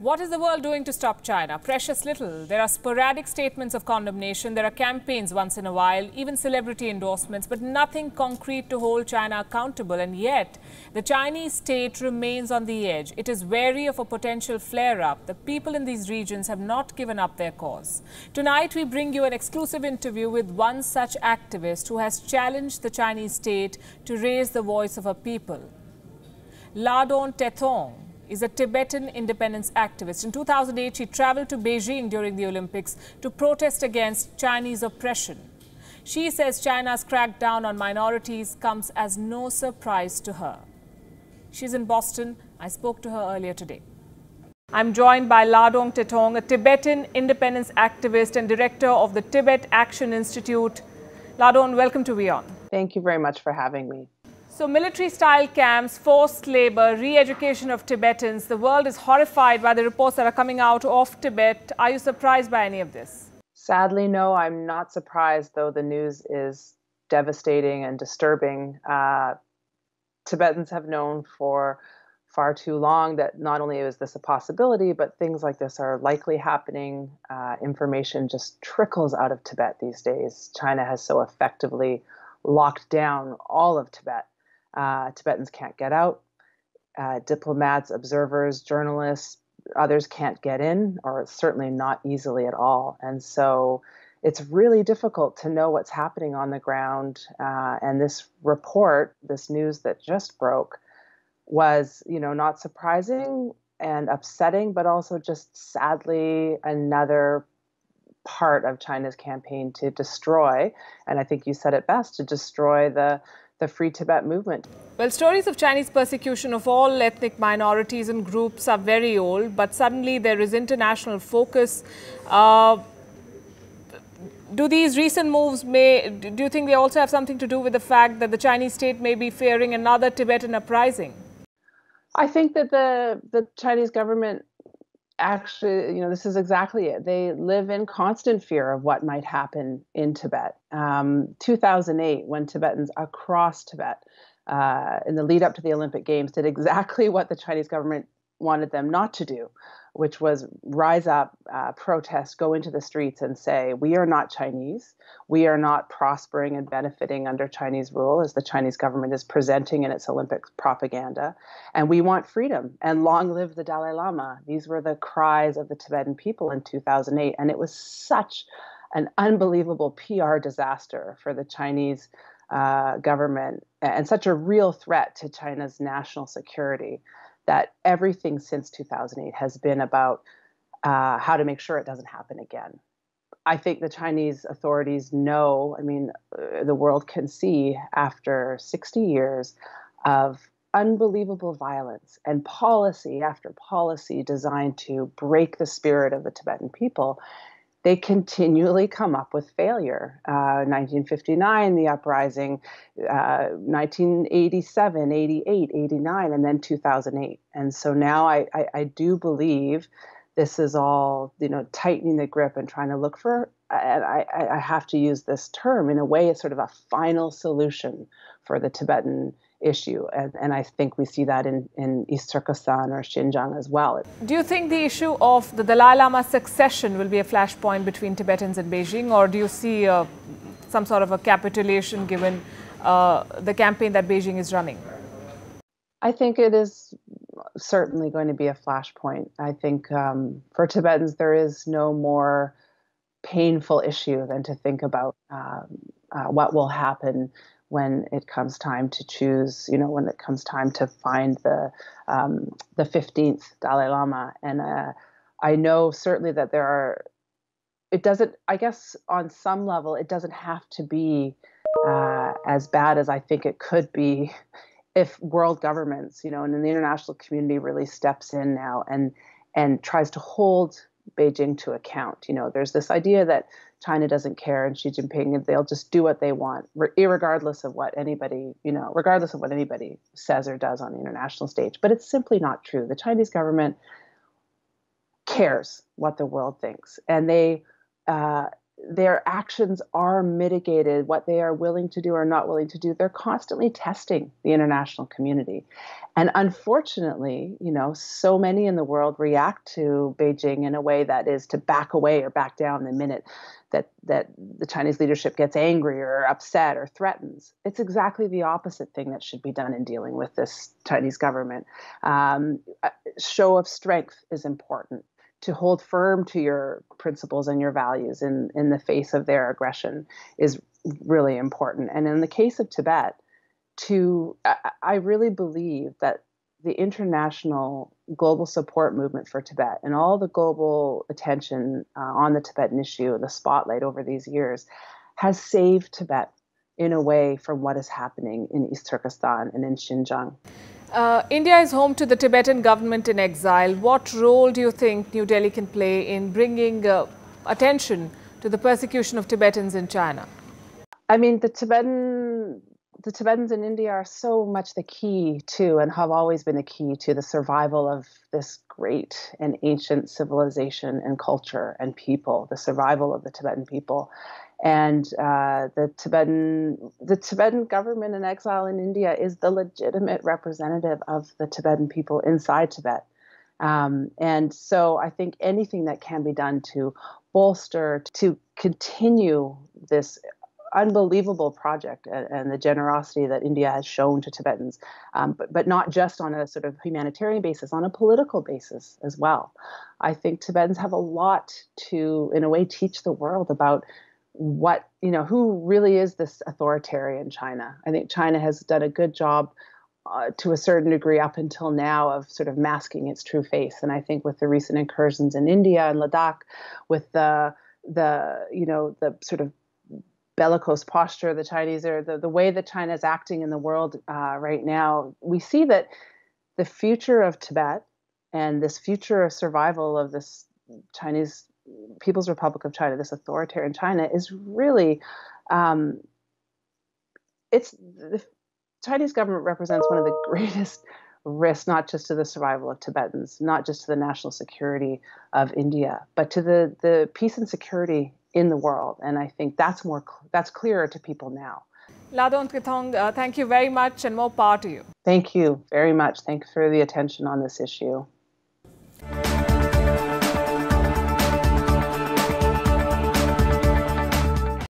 What is the world doing to stop China? Precious little. There are sporadic statements of condemnation. There are campaigns once in a while, even celebrity endorsements, but nothing concrete to hold China accountable. And yet, the Chinese state remains on the edge. It is wary of a potential flare-up. The people in these regions have not given up their cause. Tonight, we bring you an exclusive interview with one such activist who has challenged the Chinese state to raise the voice of her people. Lhadon Tethong is a Tibetan independence activist. In 2008, she traveled to Beijing during the Olympics to protest against Chinese oppression. She says China's crackdown on minorities comes as no surprise to her. She's in Boston. I spoke to her earlier today. I'm joined by Lhadon Tethong, a Tibetan independence activist and director of the Tibet Action Institute. Lhadon, welcome to WION. Thank you very much for having me. So military-style camps, forced labor, re-education of Tibetans. The world is horrified by the reports that are coming out of Tibet. Are you surprised by any of this? Sadly, no, I'm not surprised, though the news is devastating and disturbing. Tibetans have known for far too long that not only is this a possibility, but things like this are likely happening. Information just trickles out of Tibet these days. China has so effectively locked down all of Tibet. Tibetans can't get out. Diplomats, observers, journalists, others can't get in, or certainly not easily at all. And so it's really difficult to know what's happening on the ground. And this report, this news that just broke, was, not surprising and upsetting, but also just sadly another part of China's campaign to destroy, and I think you said it best, to destroy the Free Tibet movement. Well, stories of Chinese persecution of all ethnic minorities and groups are very old, but suddenly there is international focus. Do these recent moves do you think they also have something to do with the fact that the Chinese state may be fearing another Tibetan uprising? I think that the Chinese government actually, this is exactly it. They live in constant fear of what might happen in Tibet. 2008, when Tibetans across Tibet, in the lead up to the Olympic Games, did exactly what the Chinese government wanted them not to do, which was rise up, protest, go into the streets and say, we are not Chinese. We are not prospering and benefiting under Chinese rule, as the Chinese government is presenting in its Olympic propaganda. And we want freedom, and long live the Dalai Lama. These were the cries of the Tibetan people in 2008. And it was such an unbelievable PR disaster for the Chinese government, and such a real threat to China's national security, that everything since 2008 has been about how to make sure it doesn't happen again. I think the Chinese authorities know, the world can see after 60 years of unbelievable violence and policy after policy designed to break the spirit of the Tibetan people, they continually come up with failure. 1959, the uprising, 1987, 88, 89, and then 2008. And so now I do believe this is all, tightening the grip and trying to look for, and I have to use this term, in a way, it's sort of a final solution for the Tibetan issue. And I think we see that in East Turkestan or Xinjiang as well. Do you think the issue of the Dalai Lama's succession will be a flashpoint between Tibetans and Beijing, or do you see some sort of a capitulation given the campaign that Beijing is running? I think it is certainly going to be a flashpoint. I think for Tibetans, there is no more painful issue than to think about what will happen when it comes time to choose, when it comes time to find the 15th Dalai Lama. And I know certainly that I guess on some level, it doesn't have to be as bad as I think it could be if world governments, and the international community really steps in now and tries to hold Beijing to account. There's this idea that China doesn't care and Xi Jinping, they'll just do what they want, regardless of what anybody says or does on the international stage. But it's simply not true. The Chinese government cares what the world thinks, and they their actions are mitigated, what they are willing to do or not willing to do. They're constantly testing the international community. And unfortunately, so many in the world react to Beijing in a way that is to back away or back down the minute that the Chinese leadership gets angry or upset or threatens. It's exactly the opposite thing that should be done in dealing with this Chinese government. Show of strength is important. To hold firm to your principles and your values in the face of their aggression is really important. And in the case of Tibet, I really believe that the international global support movement for Tibet and all the global attention on the Tibetan issue, the spotlight over these years, has saved Tibet in a way from what is happening in East Turkestan and in Xinjiang. India is home to the Tibetan government in exile. What role do you think New Delhi can play in bringing attention to the persecution of Tibetans in China? I mean, the Tibetans in India are so much the key to, and have always been a key to, the survival of this great and ancient civilization and culture and people, the survival of the Tibetan people. And the Tibetan government in exile in India is the legitimate representative of the Tibetan people inside Tibet. And so I think anything that can be done to bolster, to continue this unbelievable project and the generosity that India has shown to Tibetans, but not just on a sort of humanitarian basis, on a political basis as well. I think Tibetans have a lot to, in a way, teach the world about who really is this authoritarian China. I think China has done a good job to a certain degree up until now of sort of masking its true face. And I think with the recent incursions in India and Ladakh, with the sort of bellicose posture the Chinese, or the way that China is acting in the world right now, we see that the future of Tibet and this future of survival of this Chinese People's Republic of China, this authoritarian China, is really, the Chinese government represents one of the greatest risks, not just to the survival of Tibetans, not just to the national security of India, but to the peace and security in the world. And I think that's clearer to people now. Lhadon Tethong, thank you very much, and more power to you. Thank you very much. Thanks for the attention on this issue.